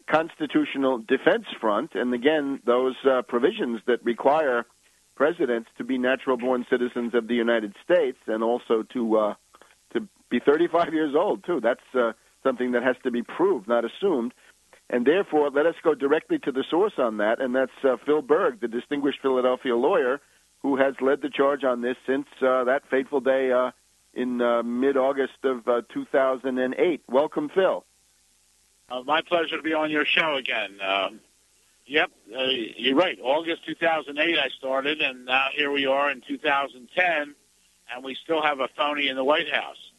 Constitutional Defense Front, and again, those provisions that require presidents to be natural-born citizens of the United States and also to be 35 years old, too. That's something that has to be proved, not assumed. And therefore, let us go directly to the source on that, and that's Phil Berg, the distinguished Philadelphia lawyer, who has led the charge on this since that fateful day in mid-August of 2008. Welcome, Phil. My pleasure to be on your show again. You're right. August 2008 I started, and now here we are in 2010, and we still have a phony in the White House.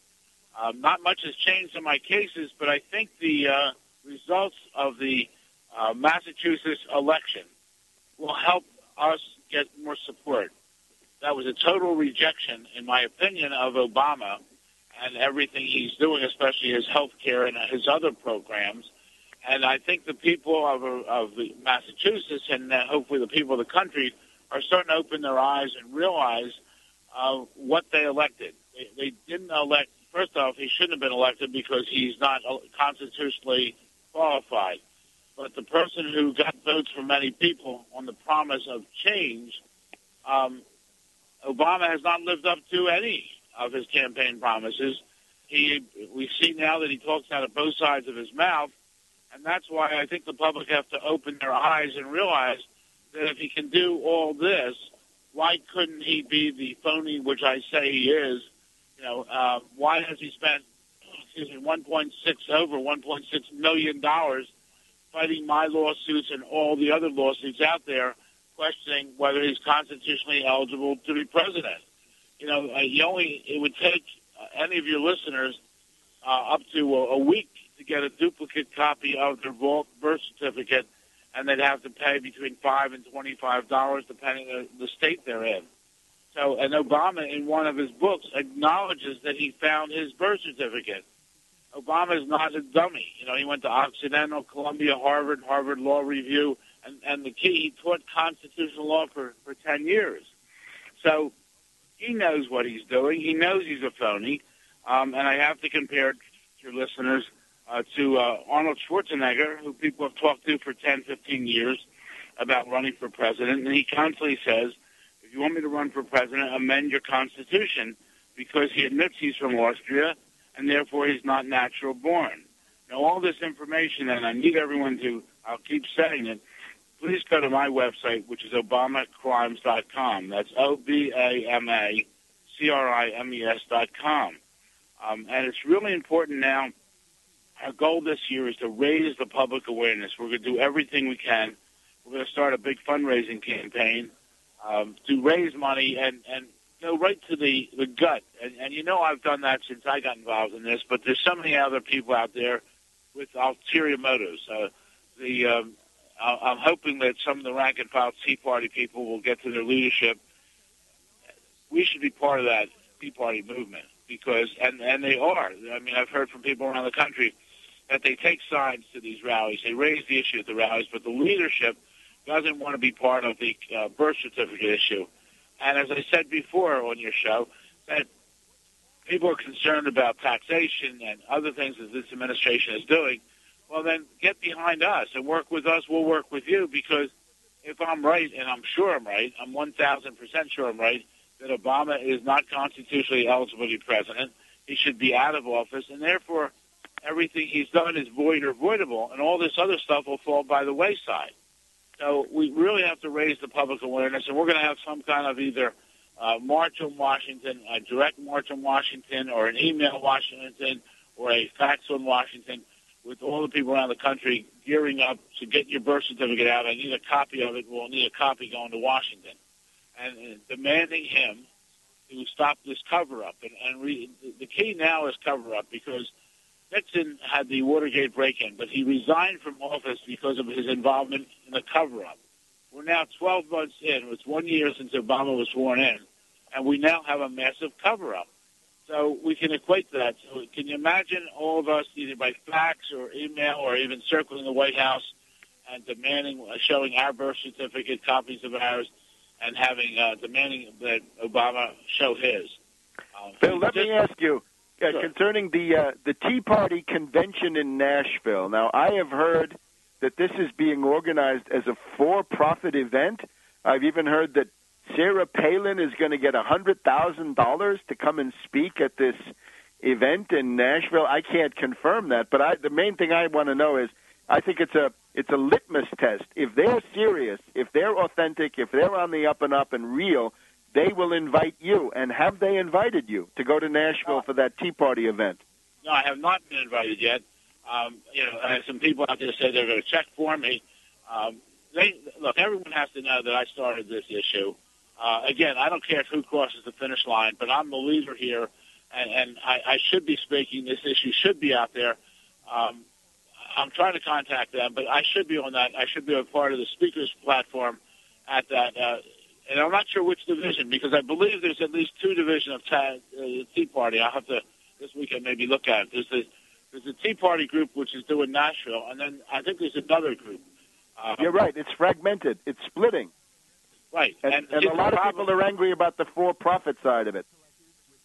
Not much has changed in my cases, but I think the results of the Massachusetts election will help us get more support. That was a total rejection, in my opinion, of Obama and everything he's doing, especially his health care and his other programs. And I think the people of Massachusetts and hopefully the people of the country are starting to open their eyes and realize what they elected. They didn't elect, first off, he shouldn't have been elected because he's not constitutionally qualified. But the person who got votes from many people on the promise of change, Obama has not lived up to any of his campaign promises. We see now that he talks out of both sides of his mouth, and that's why I think the public have to open their eyes and realize that if he can do all this, why couldn't he be the phony, which I say he is? Why has he spent, over $1.6 million fighting my lawsuits and all the other lawsuits out there, questioning whether he's constitutionally eligible to be president? It would take any of your listeners up to a week to get a duplicate copy of their birth certificate, and they'd have to pay between $5 and $25, depending on the state they're in. So, and Obama, in one of his books, acknowledges that he found his birth certificate. Obama is not a dummy. He went to Occidental, Columbia, Harvard Law Review, and the key, he taught constitutional law for 10 years. So he knows what he's doing. He knows he's a phony. And I have to compare your listeners to Arnold Schwarzenegger, who people have talked to for 10, 15 years about running for president. And he constantly says, if you want me to run for president, amend your Constitution, because he admits he's from Austria, and therefore he's not natural born. Now, all this information, and I need everyone to, I'll keep saying it, please go to my website, which is obamacrimes.com. That's OBAMACRIMES.com. And it's really important now. Our goal this year is to raise the public awareness. We're going to do everything we can. We're going to start a big fundraising campaign to raise money and go right to the gut. And I've done that since I got involved in this, but there's so many other people out there with ulterior motives. I'm hoping that some of the rank-and-file Tea Party people will get to their leadership. We should be part of that Tea Party movement because, and they are. I mean, I've heard from people around the country that they take sides to these rallies. They raise the issue at the rallies, but the leadership doesn't want to be part of the birth certificate issue. And as I said before on your show, that people are concerned about taxation and other things that this administration is doing. Well, then get behind us and work with us. We'll work with you because if I'm right, and I'm sure I'm right, I'm 1,000% sure I'm right, that Obama is not constitutionally eligible to be president. He should be out of office, and therefore everything he's done is void or voidable, and all this other stuff will fall by the wayside. So we really have to raise the public awareness, and we're going to have some kind of either march on Washington, a direct march on Washington, or an email Washington, or a fax on Washington, with all the people around the country gearing up to get your birth certificate out. I need a copy of it. We'll need a copy going to Washington. And demanding him to stop this cover-up. And the key now is cover-up because Nixon had the Watergate break-in, but he resigned from office because of his involvement in the cover-up. We're now 12 months in. It's 1 year since Obama was sworn in, and we now have a massive cover-up. So we can equate that. So can you imagine all of us either by fax or email or even circling the White House and demanding, showing our birth certificate, copies of ours, and having demanding that Obama show his? Bill, let me ask you, concerning the Tea Party convention in Nashville. Now, I have heard that this is being organized as a for-profit event. I've even heard that Sarah Palin is going to get $100,000 to come and speak at this event in Nashville. I can't confirm that, but the main thing I want to know is I think it's a litmus test. If they're serious, if they're authentic, if they're on the up and up and real, they will invite you. And have they invited you to go to Nashville for that Tea Party event? No, I have not been invited yet. Some people out there say they're going to check for me. Look, everyone has to know that I started this issue. Again, I don't care who crosses the finish line, but I'm the leader here, and I should be speaking. This issue should be out there. I'm trying to contact them, but I should be on that. I should be a part of the speakers platform at that. And I'm not sure which division, because I believe there's at least two divisions of Tea Party. I'll have to this weekend maybe look at it. There's a Tea Party group which is doing Nashville, and then I think there's another group. You're right. It's fragmented. It's splitting. Right. And a lot of people are angry about the for-profit side of it.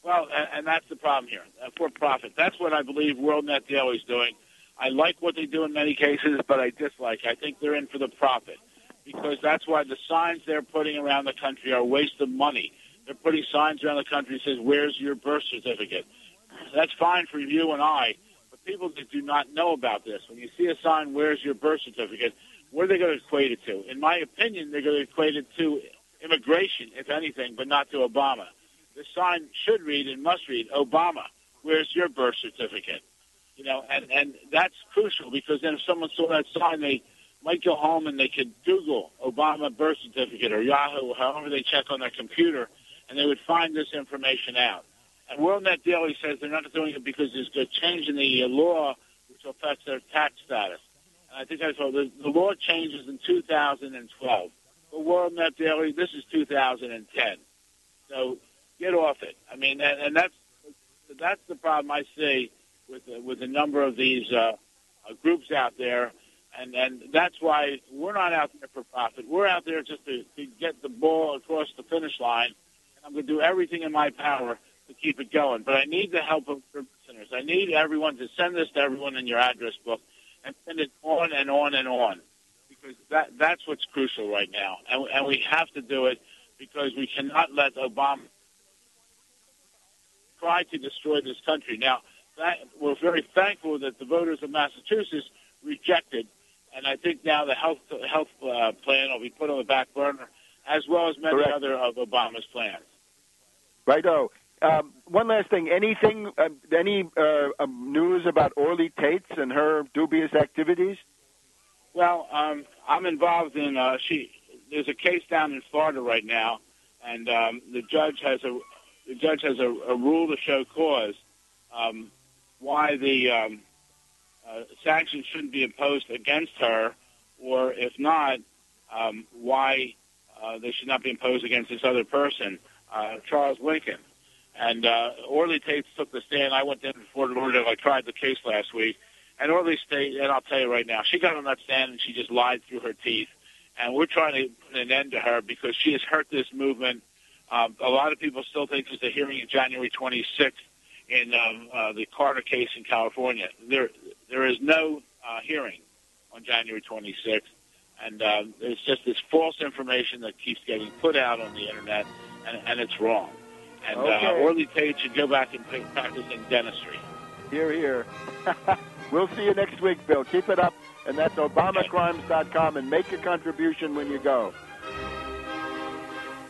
Well, and that's the problem here, for-profit. That's what I believe WorldNet Daily is doing. I like what they do in many cases, but I dislike. I think they're in for the profit, because that's why the signs they're putting around the country are a waste of money. They're putting signs around the country that says, "Where's your birth certificate?" That's fine for you and I, but people that do not know about this, when you see a sign, "Where's your birth certificate?" what are they going to equate it to? In my opinion, they're going to equate it to immigration, if anything, but not to Obama. The sign should read and must read, "Obama, where's your birth certificate?" And that's crucial, because then if someone saw that sign, they might go home and they could Google Obama birth certificate or Yahoo, however they check on their computer, and they would find this information out. And WorldNet Daily says they're not doing it because there's a change in the law which affects their tax status. And I think I told the law changes in 2012. But WorldNet Daily, this is 2010. So get off it. I mean, and that's the problem I see with a number of these groups out there, and that's why we're not out there for profit. We're out there just to get the ball across the finish line, and I'm going to do everything in my power to keep it going. But I need the help of the listeners. I need everyone to send this to everyone in your address book and send it on and on and on, because that's what's crucial right now, and we have to do it, because we cannot let Obama try to destroy this country. Now, we're very thankful that the voters of Massachusetts rejected, and I think now the health plan will be put on the back burner, as well as many other of Obama's plans. Righto. One last thing. Anything, any news about Orly Tates and her dubious activities? Well, I'm involved in. There's a case down in Florida right now, and the judge has a rule to show cause. Why the sanctions shouldn't be imposed against her, or if not, why they should not be imposed against this other person, Charles Lincoln. And Orly Tates took the stand. I went down to Fort Lauderdale. I tried the case last week. And Orly stated, and I'll tell you right now, she got on that stand and she just lied through her teeth. And we're trying to put an end to her, because she has hurt this movement. A lot of people still think there's a hearing on January 26th in the Carter case in California. There is no hearing on January 26th, and it's just this false information that keeps getting put out on the Internet, and it's wrong. And Orly Tate should go back and practice in dentistry. Hear, hear. We'll see you next week, Bill. Keep it up, and that's ObamaCrimes.com, and make a contribution when you go.